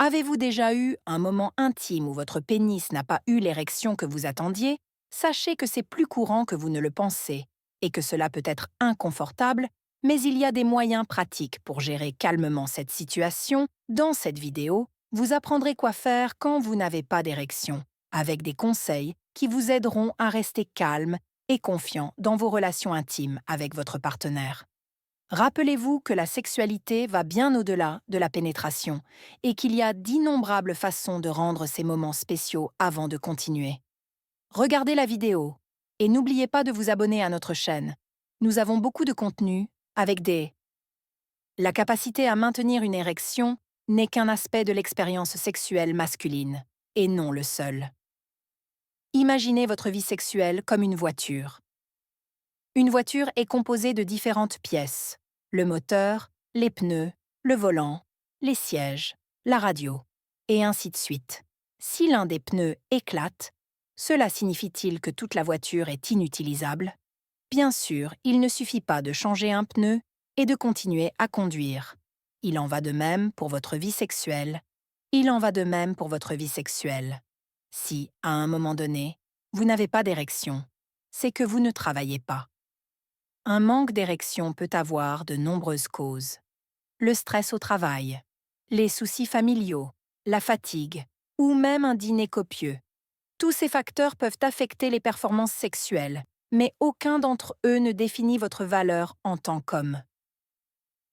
Avez-vous déjà eu un moment intime où votre pénis n'a pas eu l'érection que vous attendiez? Sachez que c'est plus courant que vous ne le pensez et que cela peut être inconfortable, mais il y a des moyens pratiques pour gérer calmement cette situation. Dans cette vidéo, vous apprendrez quoi faire quand vous n'avez pas d'érection, avec des conseils qui vous aideront à rester calme et confiant dans vos relations intimes avec votre partenaire. Rappelez-vous que la sexualité va bien au-delà de la pénétration et qu'il y a d'innombrables façons de rendre ces moments spéciaux avant de continuer. Regardez la vidéo et n'oubliez pas de vous abonner à notre chaîne. Nous avons beaucoup de contenu avec des... La capacité à maintenir une érection n'est qu'un aspect de l'expérience sexuelle masculine, et non le seul. Imaginez votre vie sexuelle comme une voiture. Une voiture est composée de différentes pièces: le moteur, les pneus, le volant, les sièges, la radio, et ainsi de suite. Si l'un des pneus éclate, cela signifie-t-il que toute la voiture est inutilisable? Bien sûr, il ne suffit pas de changer un pneu et de continuer à conduire. Il en va de même pour votre vie sexuelle. Il en va de même pour votre vie sexuelle. Si, à un moment donné, vous n'avez pas d'érection, c'est que vous ne travaillez pas. Un manque d'érection peut avoir de nombreuses causes. Le stress au travail, les soucis familiaux, la fatigue, ou même un dîner copieux. Tous ces facteurs peuvent affecter les performances sexuelles, mais aucun d'entre eux ne définit votre valeur en tant qu'homme.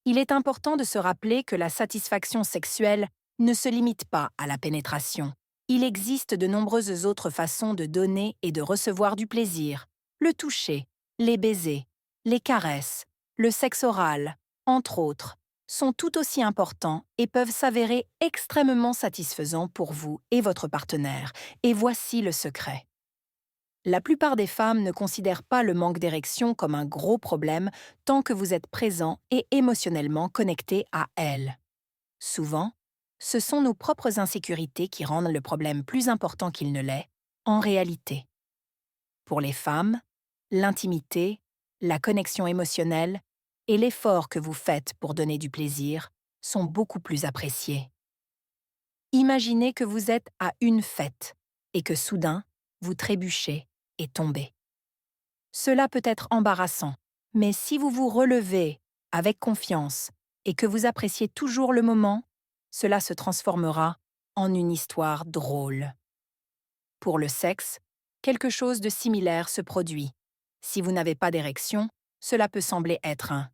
Il est important de se rappeler que la satisfaction sexuelle ne se limite pas à la pénétration. Il existe de nombreuses autres façons de donner et de recevoir du plaisir: le toucher, les baisers, les caresses, le sexe oral, entre autres, sont tout aussi importants et peuvent s'avérer extrêmement satisfaisants pour vous et votre partenaire. Et voici le secret. La plupart des femmes ne considèrent pas le manque d'érection comme un gros problème tant que vous êtes présent et émotionnellement connecté à elles. Souvent, ce sont nos propres insécurités qui rendent le problème plus important qu'il ne l'est, en réalité. Pour les femmes, l'intimité, la connexion émotionnelle et l'effort que vous faites pour donner du plaisir sont beaucoup plus appréciés. Imaginez que vous êtes à une fête et que soudain, vous trébuchez et tombez. Cela peut être embarrassant, mais si vous vous relevez avec confiance et que vous appréciez toujours le moment, cela se transformera en une histoire drôle. Pour le sexe, quelque chose de similaire se produit. Si vous n'avez pas d'érection, cela peut sembler être un.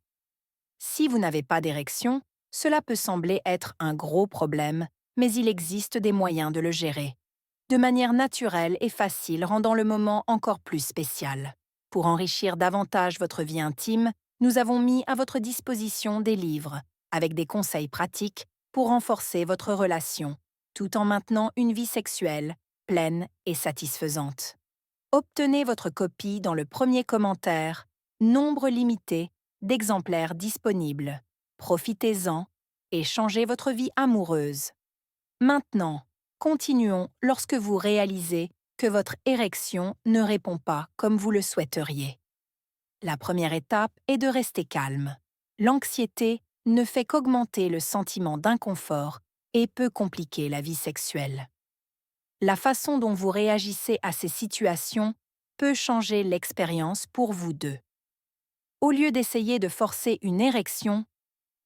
Si vous n'avez pas d'érection, cela peut sembler être un gros problème, mais il existe des moyens de le gérer, de manière naturelle et facile, rendant le moment encore plus spécial. Pour enrichir davantage votre vie intime, nous avons mis à votre disposition des livres, avec des conseils pratiques pour renforcer votre relation, tout en maintenant une vie sexuelle pleine et satisfaisante. Obtenez votre copie dans le premier commentaire. Nombre limité d'exemplaires disponibles. Profitez-en et changez votre vie amoureuse. Maintenant, continuons lorsque vous réalisez que votre érection ne répond pas comme vous le souhaiteriez. La première étape est de rester calme. L'anxiété ne fait qu'augmenter le sentiment d'inconfort et peut compliquer la vie sexuelle. La façon dont vous réagissez à ces situations peut changer l'expérience pour vous deux. Au lieu d'essayer de forcer une érection,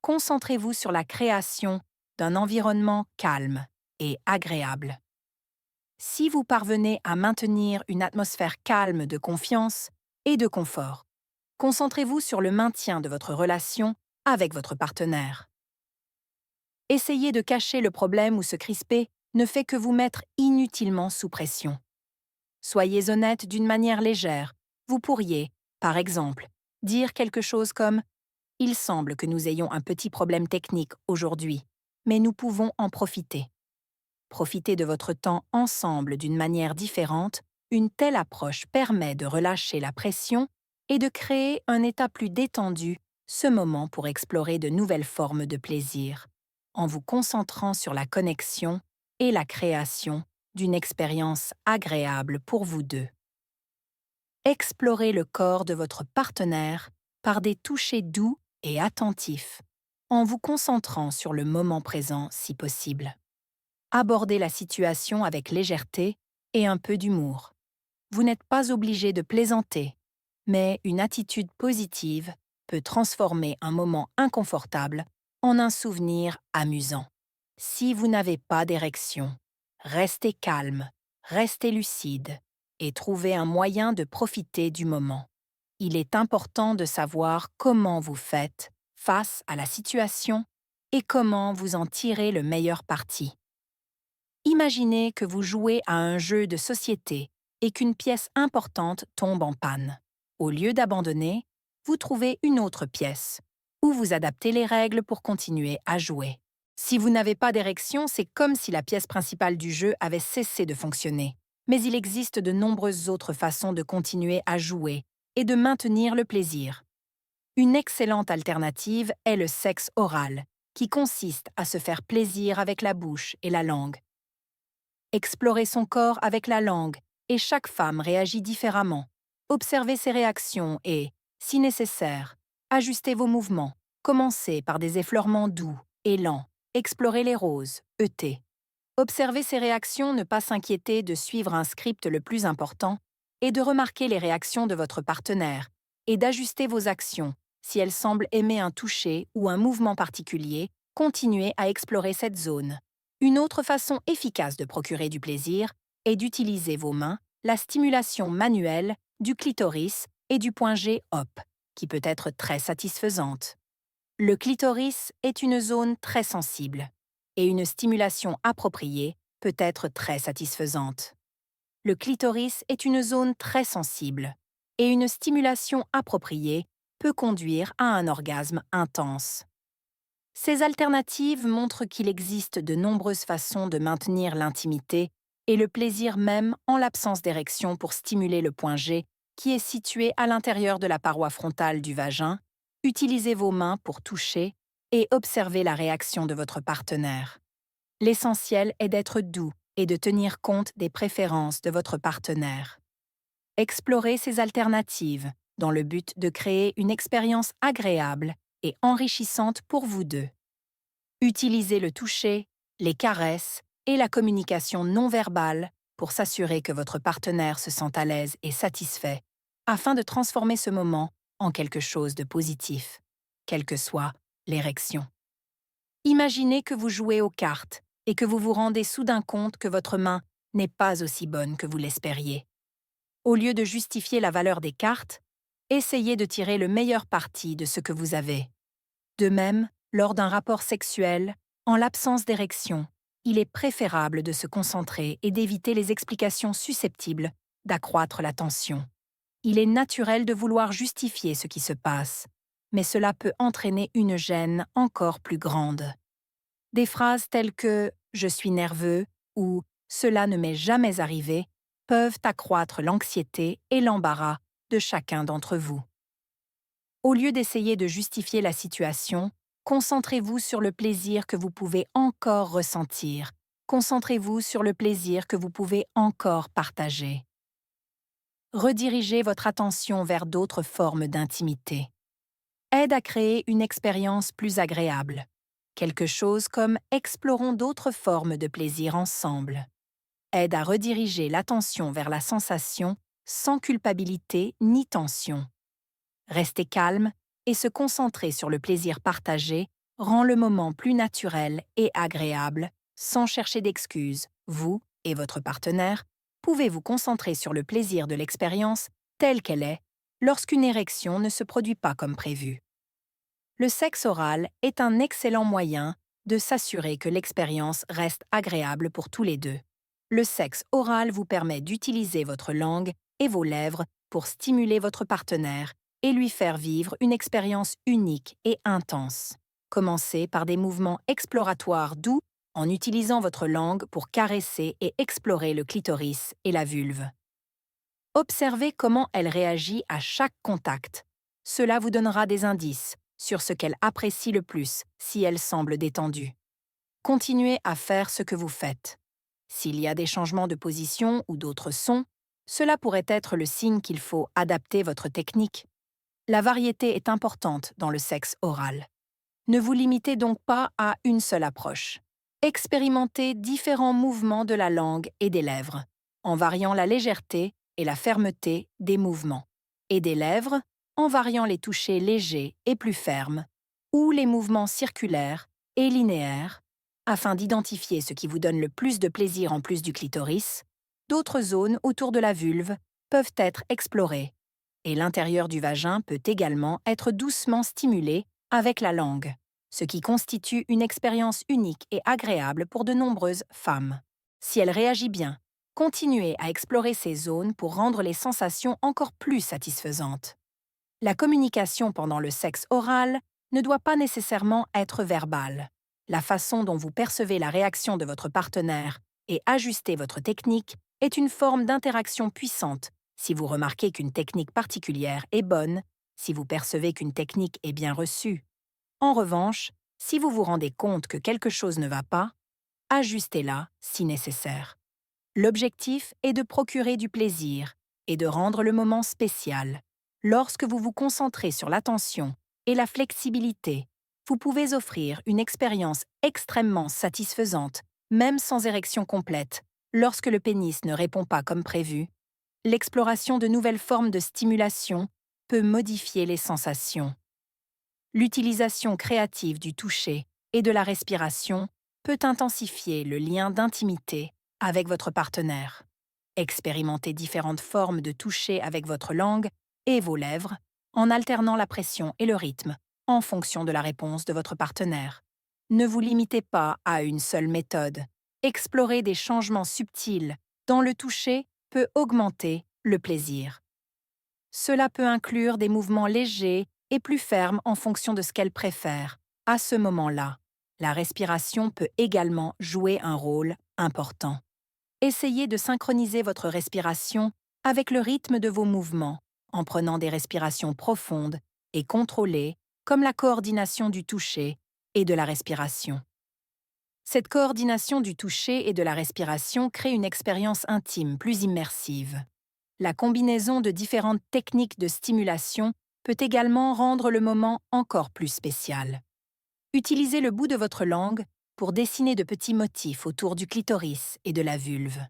concentrez-vous sur la création d'un environnement calme et agréable. Si vous parvenez à maintenir une atmosphère calme de confiance et de confort, concentrez-vous sur le maintien de votre relation avec votre partenaire. Essayer de cacher le problème ou se crisper ne fait que vous mettre inutilement sous pression. Soyez honnête d'une manière légère. Vous pourriez, par exemple, dire quelque chose comme: il semble que nous ayons un petit problème technique aujourd'hui, mais nous pouvons en profiter. Profitez de votre temps ensemble d'une manière différente. Une telle approche permet de relâcher la pression et de créer un état plus détendu, ce moment pour explorer de nouvelles formes de plaisir, en vous concentrant sur la connexion et la création d'une expérience agréable pour vous deux. Explorez le corps de votre partenaire par des touchés doux et attentifs, en vous concentrant sur le moment présent si possible. Abordez la situation avec légèreté et un peu d'humour. Vous n'êtes pas obligé de plaisanter, mais une attitude positive peut transformer un moment inconfortable en un souvenir amusant. Si vous n'avez pas d'érection, restez calme, restez lucide et trouvez un moyen de profiter du moment. Il est important de savoir comment vous faites face à la situation et comment vous en tirez le meilleur parti. Imaginez que vous jouez à un jeu de société et qu'une pièce importante tombe en panne. Au lieu d'abandonner, vous trouvez une autre pièce, ou vous adaptez les règles pour continuer à jouer. Si vous n'avez pas d'érection, c'est comme si la pièce principale du jeu avait cessé de fonctionner. Mais il existe de nombreuses autres façons de continuer à jouer et de maintenir le plaisir. Une excellente alternative est le sexe oral, qui consiste à se faire plaisir avec la bouche et la langue. Explorez son corps avec la langue, et chaque femme réagit différemment. Observez ses réactions et, si nécessaire, ajustez vos mouvements. Commencez par des effleurements doux et lents. Explorez les roses, ET. Observez ses réactions, ne pas s'inquiéter de suivre un script le plus important, et de remarquer les réactions de votre partenaire, et d'ajuster vos actions. Si elle semble aimer un toucher ou un mouvement particulier, continuez à explorer cette zone. Une autre façon efficace de procurer du plaisir est d'utiliser vos mains, la stimulation manuelle du clitoris et du point G OP, qui peut être très satisfaisante. Le clitoris est une zone très sensible, et une stimulation appropriée peut être très satisfaisante. Le clitoris est une zone très sensible, et une stimulation appropriée peut conduire à un orgasme intense. Ces alternatives montrent qu'il existe de nombreuses façons de maintenir l'intimité et le plaisir même en l'absence d'érection pour stimuler le point G qui est situé à l'intérieur de la paroi frontale du vagin. Utilisez vos mains pour toucher et observez la réaction de votre partenaire. L'essentiel est d'être doux et de tenir compte des préférences de votre partenaire. Explorez ces alternatives dans le but de créer une expérience agréable et enrichissante pour vous deux. Utilisez le toucher, les caresses et la communication non verbale pour s'assurer que votre partenaire se sent à l'aise et satisfait, afin de transformer ce moment en quelque chose de positif, quelle que soit l'érection. Imaginez que vous jouez aux cartes et que vous vous rendez soudain compte que votre main n'est pas aussi bonne que vous l'espériez. Au lieu de justifier la valeur des cartes, essayez de tirer le meilleur parti de ce que vous avez. De même, lors d'un rapport sexuel, en l'absence d'érection, il est préférable de se concentrer et d'éviter les explications susceptibles d'accroître la tension. Il est naturel de vouloir justifier ce qui se passe, mais cela peut entraîner une gêne encore plus grande. Des phrases telles que « je suis nerveux » ou « cela ne m'est jamais arrivé » peuvent accroître l'anxiété et l'embarras de chacun d'entre vous. Au lieu d'essayer de justifier la situation, concentrez-vous sur le plaisir que vous pouvez encore ressentir. Concentrez-vous sur le plaisir que vous pouvez encore partager. Redirigez votre attention vers d'autres formes d'intimité. Aide à créer une expérience plus agréable. Quelque chose comme « explorons d'autres formes de plaisir ensemble ». Aide à rediriger l'attention vers la sensation sans culpabilité ni tension. Rester calme et se concentrer sur le plaisir partagé rend le moment plus naturel et agréable, sans chercher d'excuses. Vous et votre partenaire pouvez vous concentrer sur le plaisir de l'expérience telle qu'elle est lorsqu'une érection ne se produit pas comme prévu. Le sexe oral est un excellent moyen de s'assurer que l'expérience reste agréable pour tous les deux. Le sexe oral vous permet d'utiliser votre langue et vos lèvres pour stimuler votre partenaire et lui faire vivre une expérience unique et intense. Commencez par des mouvements exploratoires doux en utilisant votre langue pour caresser et explorer le clitoris et la vulve. Observez comment elle réagit à chaque contact. Cela vous donnera des indices sur ce qu'elle apprécie le plus si elle semble détendue. Continuez à faire ce que vous faites. S'il y a des changements de position ou d'autres sons, cela pourrait être le signe qu'il faut adapter votre technique. La variété est importante dans le sexe oral. Ne vous limitez donc pas à une seule approche. Expérimentez différents mouvements de la langue et des lèvres, en variant la légèreté et la fermeté des mouvements, et des lèvres en variant les touchés légers et plus fermes, ou les mouvements circulaires et linéaires, afin d'identifier ce qui vous donne le plus de plaisir en plus du clitoris. D'autres zones autour de la vulve peuvent être explorées, et l'intérieur du vagin peut également être doucement stimulé avec la langue, ce qui constitue une expérience unique et agréable pour de nombreuses femmes. Si elle réagit bien, continuez à explorer ces zones pour rendre les sensations encore plus satisfaisantes. La communication pendant le sexe oral ne doit pas nécessairement être verbale. La façon dont vous percevez la réaction de votre partenaire et ajustez votre technique est une forme d'interaction puissante. Si vous remarquez qu'une technique particulière est bonne, si vous percevez qu'une technique est bien reçue. En revanche, si vous vous rendez compte que quelque chose ne va pas, ajustez-la si nécessaire. L'objectif est de procurer du plaisir et de rendre le moment spécial. Lorsque vous vous concentrez sur l'attention et la flexibilité, vous pouvez offrir une expérience extrêmement satisfaisante, même sans érection complète, lorsque le pénis ne répond pas comme prévu. L'exploration de nouvelles formes de stimulation peut modifier les sensations. L'utilisation créative du toucher et de la respiration peut intensifier le lien d'intimité avec votre partenaire. Expérimentez différentes formes de toucher avec votre langue et vos lèvres en alternant la pression et le rythme en fonction de la réponse de votre partenaire. Ne vous limitez pas à une seule méthode. Explorer des changements subtils dans le toucher peut augmenter le plaisir. Cela peut inclure des mouvements légers et plus fermes en fonction de ce qu'elle préfère. À ce moment-là, la respiration peut également jouer un rôle important. Essayez de synchroniser votre respiration avec le rythme de vos mouvements, en prenant des respirations profondes et contrôlées, comme la coordination du toucher et de la respiration. Cette coordination du toucher et de la respiration crée une expérience intime plus immersive. La combinaison de différentes techniques de stimulation peut également rendre le moment encore plus spécial. Utilisez le bout de votre langue pour dessiner de petits motifs autour du clitoris et de la vulve.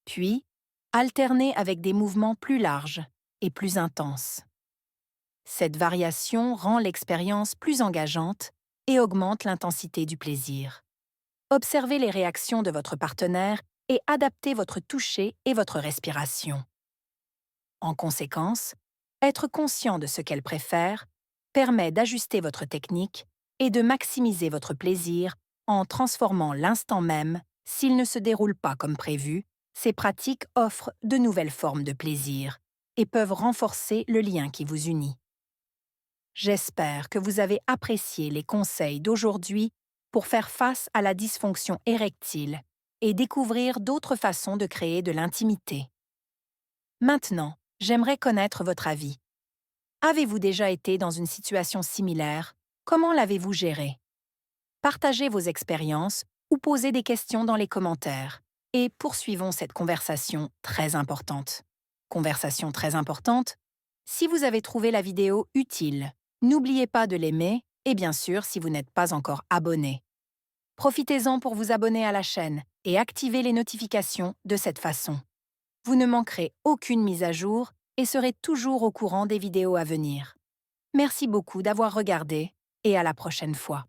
Puis, alternez avec des mouvements plus larges et plus intenses. Cette variation rend l'expérience plus engageante et augmente l'intensité du plaisir. Observez les réactions de votre partenaire et adaptez votre toucher et votre respiration. En conséquence, être conscient de ce qu'elle préfère permet d'ajuster votre technique et de maximiser votre plaisir en transformant l'instant même s'il ne se déroule pas comme prévu. Ces pratiques offrent de nouvelles formes de plaisir et peuvent renforcer le lien qui vous unit. J'espère que vous avez apprécié les conseils d'aujourd'hui pour faire face à la dysfonction érectile et découvrir d'autres façons de créer de l'intimité. Maintenant, j'aimerais connaître votre avis. Avez-vous déjà été dans une situation similaire? Comment l'avez-vous gérée? Partagez vos expériences ou posez des questions dans les commentaires. Et poursuivons cette conversation très importante. Conversation très importante? Si vous avez trouvé la vidéo utile, n'oubliez pas de l'aimer et bien sûr si vous n'êtes pas encore abonné. Profitez-en pour vous abonner à la chaîne et activer les notifications de cette façon. Vous ne manquerez aucune mise à jour et serez toujours au courant des vidéos à venir. Merci beaucoup d'avoir regardé et à la prochaine fois.